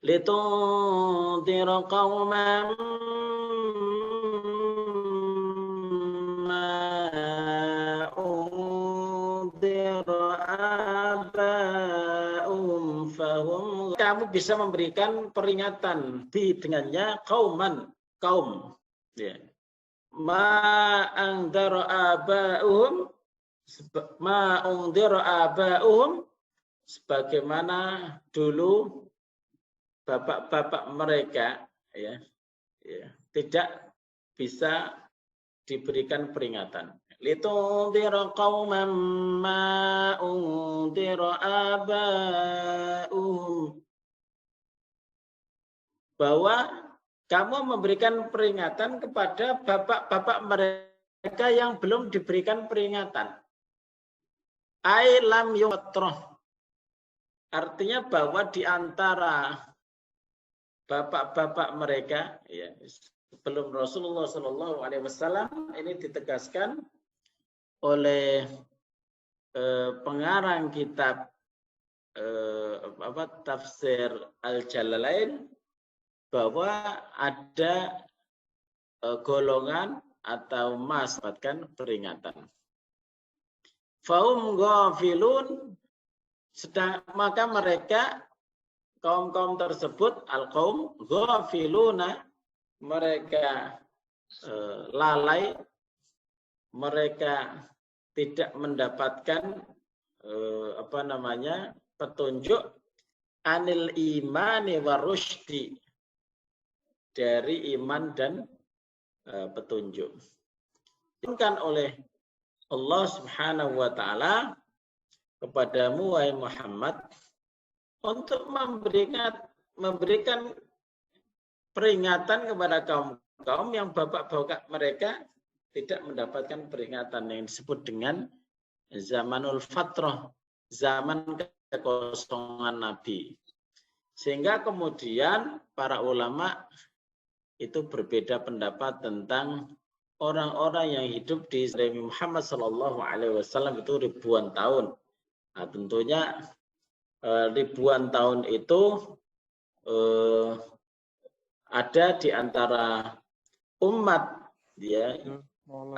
litundira qauman ma undira aba'um fahum. Kamu bisa memberikan peringatan dengannya kauman, kaum, ya. Ma undira aba'um, sebagaimana dulu bapak-bapak mereka, ya, tidak bisa diberikan peringatan. Litundira qauman ma undira aba'uhum, bahwa kamu memberikan peringatan kepada bapak-bapak mereka yang belum diberikan peringatan. Ai lam yuqtrah, artinya bahwa di antara bapak-bapak mereka, ya, sebelum Rasulullah SAW, ini ditegaskan oleh pengarang kitab tafsir Al-Jalalain, bahwa ada golongan atau masbatkan peringatan. Faum ghafilun, maka mereka kaum-kaum tersebut, al-qaum ghafiluna, mereka lalai, mereka tidak mendapatkan petunjuk anil imani wa rusydi, dari iman dan petunjuk. Diberikan oleh Allah Subhanahu wa taala kepadamu wahai Muhammad untuk memberikan peringatan kepada kaum yang bapak-bapak mereka tidak mendapatkan peringatan, yang disebut dengan zamanul fatrah, zaman kekosongan Nabi. Sehingga kemudian para ulama itu berbeda pendapat tentang orang-orang yang hidup di Nabi Muhammad SAW itu ribuan tahun. Nah, tentunya ribuan tahun itu ada di antara umat, ya,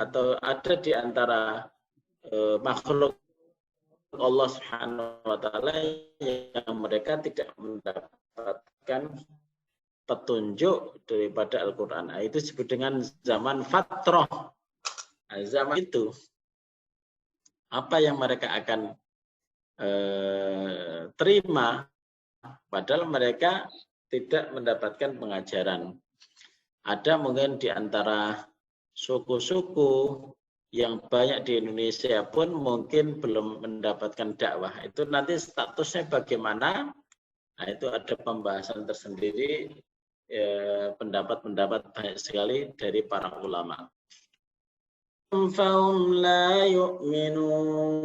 atau ada di antara makhluk Allah Subhanahu wa taala yang mereka tidak mendapatkan petunjuk daripada Al-Qur'an. Itu disebut dengan zaman fatrah. Nah, zaman itu apa yang mereka akan terima, padahal mereka tidak mendapatkan pengajaran. Ada mungkin di antara suku-suku yang banyak di Indonesia pun mungkin belum mendapatkan dakwah. Itu nanti statusnya bagaimana? Nah, itu ada pembahasan tersendiri, pendapat-pendapat banyak sekali dari para ulama. Fahum la yu'minun.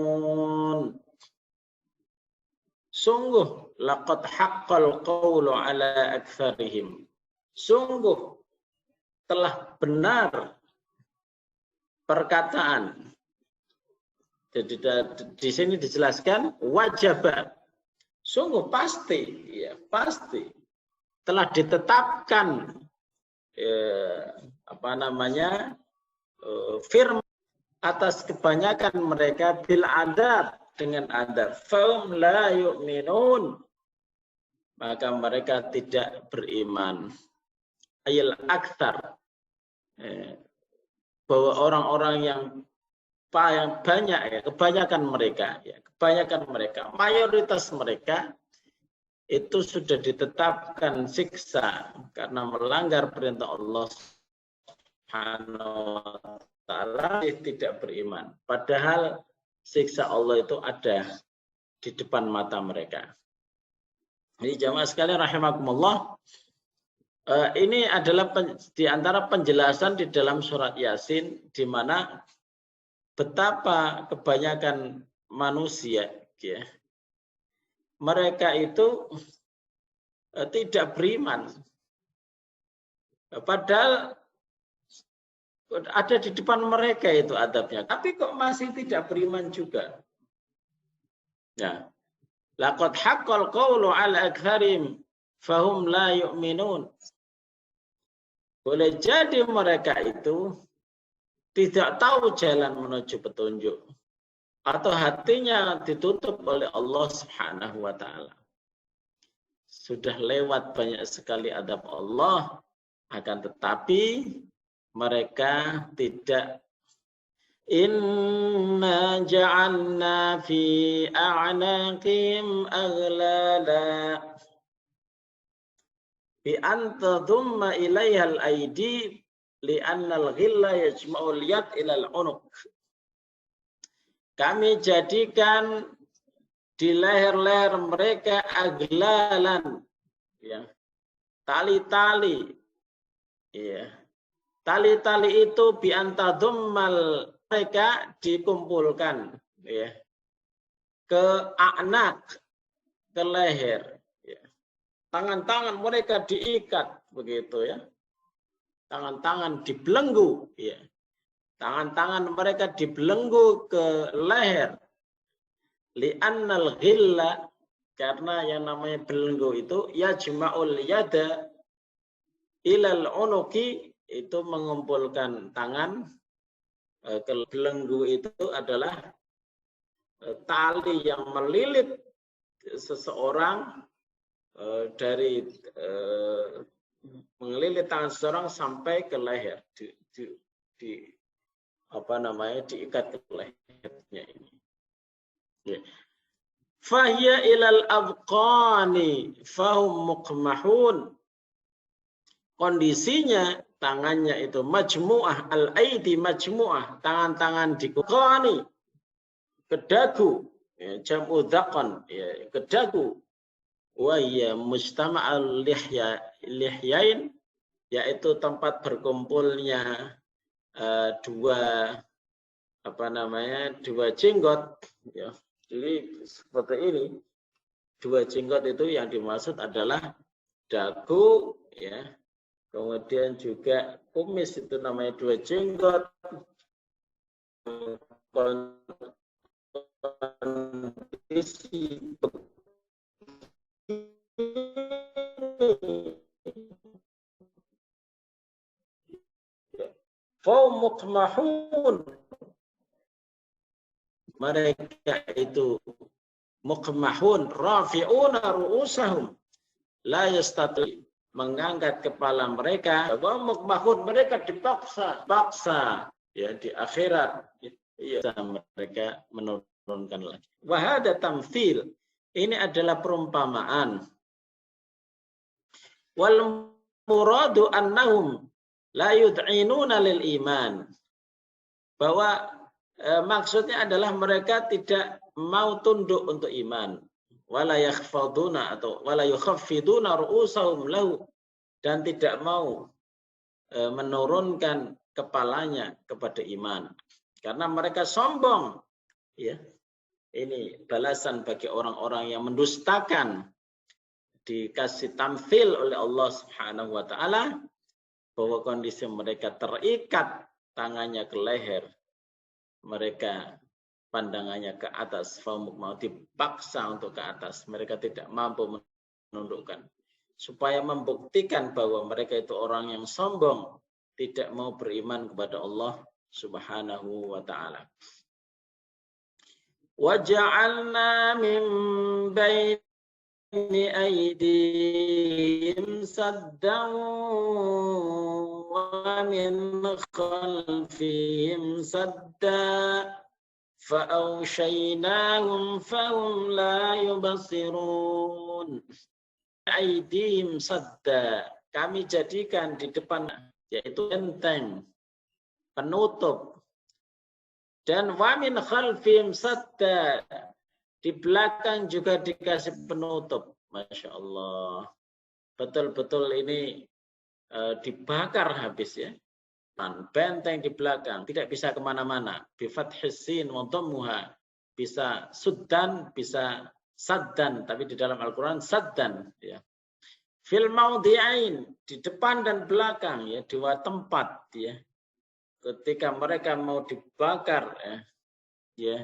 Sungguh laqad haqqal qawlu ala aktsarihim. Sungguh telah benar perkataan. Jadi di sini dijelaskan wajib. Sungguh pasti, ya pasti telah ditetapkan firman atas kebanyakan mereka bil adab, dengan adab. Faum la yu'minun, maka mereka tidak beriman. Ayil aktsar, bahwa orang-orang yang banyak, ya, kebanyakan mereka, mayoritas mereka itu sudah ditetapkan siksa karena melanggar perintah Allah Subhanahu wa taala, tidak beriman. Padahal siksa Allah itu ada di depan mata mereka. Jadi jamaah sekalian rahimakumullah, ini adalah di antara penjelasan di dalam surat Yasin, di mana betapa kebanyakan manusia, ya, mereka itu tidak beriman. Padahal ada di depan mereka itu adabnya, tapi kok masih tidak beriman juga. Ya. Laqad haqqal qawlu 'ala aktsarihim fahum la yu'minun. Boleh jadi mereka itu tidak tahu jalan menuju petunjuk atau hatinya ditutup oleh Allah Subhanahu wa taala. Sudah lewat banyak sekali adab Allah, akan tetapi mereka tidak. Inna ja'alna fi a'naqihim aghlala bi anta dhumma ilaihal aidi li'annal ghilla yajma'ul yad ilal unuq. Kami jadikan di leher-leher mereka aglalan, ya, tali-tali, ya. Tali-tali itu bi anta dhummal, mereka dikumpulkan, ya, ke a'naq, ke leher. Tangan-tangan mereka diikat begitu, ya. Tangan-tangan dibelenggu, ya. Tangan-tangan mereka dibelenggu ke leher. Li'annal ghilla, karena yang namanya belenggu itu yajma'ul yada ilal unuki, itu mengumpulkan tangan. Ke belenggu itu adalah tali yang melilit seseorang dari mengelilit tangan seseorang sampai ke leher, diikat ke lehernya ini. Fahiya ilal abqani fahum muqmahun. Kondisinya tangannya itu majmu'ah, al-aidi majmu'ah, tangan-tangan dikuqani, ke dagu, ya, jam'u dhaqan, ya, ke dagu. Wa ya mustama'al lihyain, yaitu tempat berkumpulnya dua jenggot, ya. Jadi seperti ini, dua jenggot itu yang dimaksud adalah dagu, ya, kemudian juga kumis itu namanya dua jenggot, kondisi muqmahun, mereka itu muqmahun, rafi'una ru'usahum la yastati, mengangkat kepala mereka. Muqmahun, mereka dipaksa ya di akhirat, ya, mereka menurunkan lagi. Wa hada tamthil, ini adalah perumpamaan. Wal muradu annahum la yud'inuna lil iman, bahwa maksudnya adalah mereka tidak mau tunduk untuk iman. Wala yakhfaduna atau wala yukhaffiduna ru'usahum lahu, dan tidak mau menurunkan kepalanya kepada iman karena mereka sombong, ya. Ini balasan bagi orang-orang yang mendustakan, dikasih tamthil oleh Allah Subhanahu wa taala bahwa kondisi mereka terikat tangannya ke leher, mereka pandangannya ke atas, mau dipaksa untuk ke atas, mereka tidak mampu menundukkan, supaya membuktikan bahwa mereka itu orang yang sombong, tidak mau beriman kepada Allah Subhanahu wa taala. Wa ja'alna min baini aydihim saddan wa min khalfihim saddan fa'awshaynahum fahum la yubasirun. Aydihim sadda, kami jadikan di depan, yaitu benteng, penutup. Dan wa min khalfihim sadda, di belakang juga dikasih penutup. Masya Allah, betul-betul ini dibakar habis, ya. Benteng di belakang, tidak bisa kemana-mana. Bi fathis sin wa dhammuha, bisa suddan, bisa saddan, tapi di dalam Al-Quran saddan, ya. Fil maudhi'ain, di depan dan belakang, ya, dua tempat, ya. Ketika mereka mau dibakar, ya.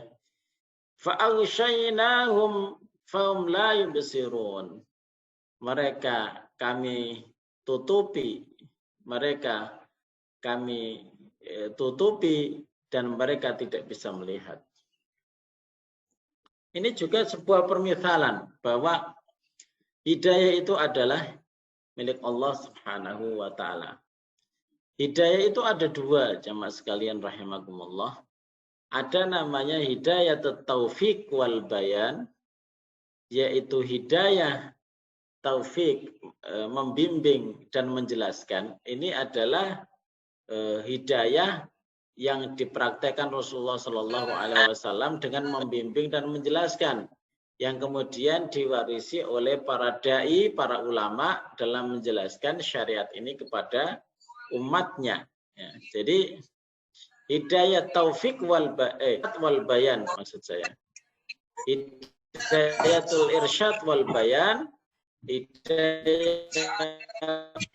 Fa'aghshaynahum fahum la yubsirun, mereka kami tutupi, mereka kami tutupi, dan mereka tidak bisa melihat. Ini juga sebuah permisalan bahwa hidayah itu adalah milik Allah Subhanahu wa Ta'ala. Hidayah itu ada dua, jamaah sekalian rahimakumullah. Ada namanya hidayah taufik wal bayan, yaitu hidayah taufik, membimbing dan menjelaskan. Ini adalah hidayah yang dipraktekkan Rasulullah Shallallahu Alaihi Wasallam dengan membimbing dan menjelaskan, yang kemudian diwarisi oleh para dai, para ulama dalam menjelaskan syariat ini kepada umatnya. Ya, jadi hidayah taufik wal bayan, maksud saya. Hidayatul irsyad wal bayan, hidayah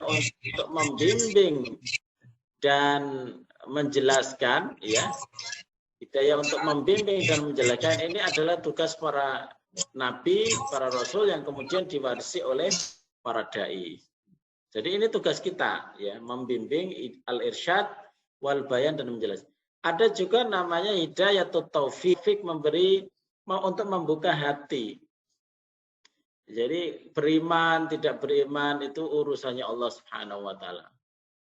untuk membimbing dan menjelaskan, ya. Hidayah untuk membimbing dan menjelaskan ini adalah tugas para nabi, para rasul yang kemudian diwarisi oleh para dai. Jadi ini tugas kita, ya, membimbing al-irsyad wal bayan dan menjelaskan. Ada juga namanya hidayatut taufik, memberi untuk membuka hati. Jadi beriman, tidak beriman itu urusannya Allah Subhanahu wa Ta'ala.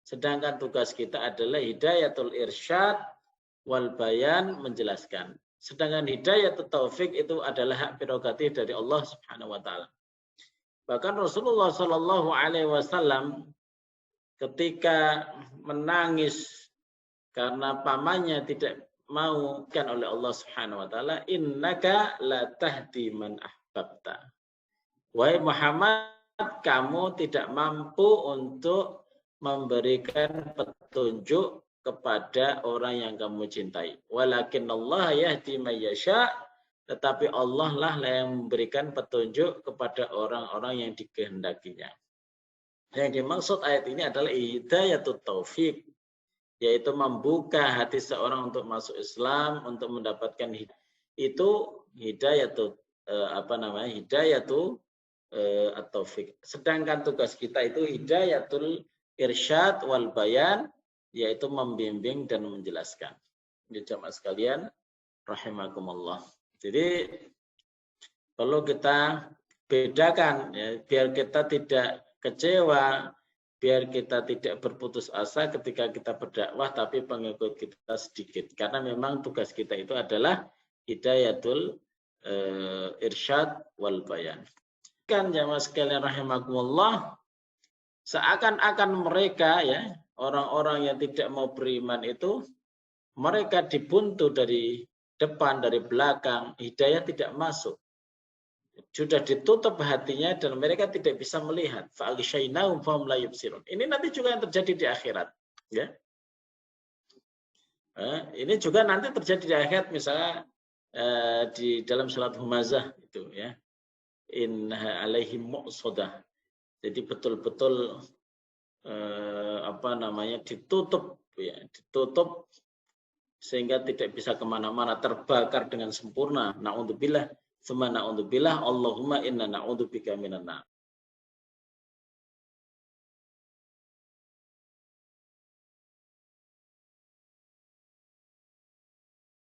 Sedangkan tugas kita adalah hidayatul irsyad wal bayan, menjelaskan. Sedangkan hidayatul taufik itu adalah hak prerogatif dari Allah Subhanahu wa Ta'ala. Bahkan Rasulullah Shallallahu Alaihi Wasallam ketika menangis karena pamannya tidak mau kan oleh Allah Subhanahu wa Ta'ala, innaka la tahdi man ahbabta. Wahai Muhammad, kamu tidak mampu untuk memberikan petunjuk kepada orang yang kamu cintai. Walakin Allah yahdi man yasha, tetapi Allah lah yang memberikan petunjuk kepada orang-orang yang dikehendakinya. Yang dimaksud ayat ini adalah hidayatut taufik, yaitu membuka hati seorang untuk masuk Islam, untuk mendapatkan itu hidayatut hidayatu at-taufik. Sedangkan tugas kita itu hidayatul irsyad wal bayan, yaitu membimbing dan menjelaskan. Jadi jamaah sekalian rahimakumullah. Jadi perlu kita bedakan, ya, biar kita tidak kecewa, biar kita tidak berputus asa ketika kita berdakwah tapi pengikut kita sedikit. Karena memang tugas kita itu adalah hidayatul irsyad wal bayan. Kan jamaah sekalian rahimakumullah, seakan-akan mereka, ya, orang-orang yang tidak mau beriman itu, mereka dibuntu dari depan, dari belakang, hidayah tidak masuk. Sudah ditutup hatinya dan mereka tidak bisa melihat. Fa'aghshaynahum fahum la yubsirun. Ini nanti juga yang terjadi di akhirat, ya. Ini juga nanti terjadi di akhirat, misalnya di dalam surat Humazah itu, ya. Inna alaihim mu'sadah. Jadi betul-betul ditutup, ya, ditutup sehingga tidak bisa kemana-mana, terbakar dengan sempurna. Na'udzubillah, tsumma na'udzubillah, Allahumma inna na'udzubika minan nar.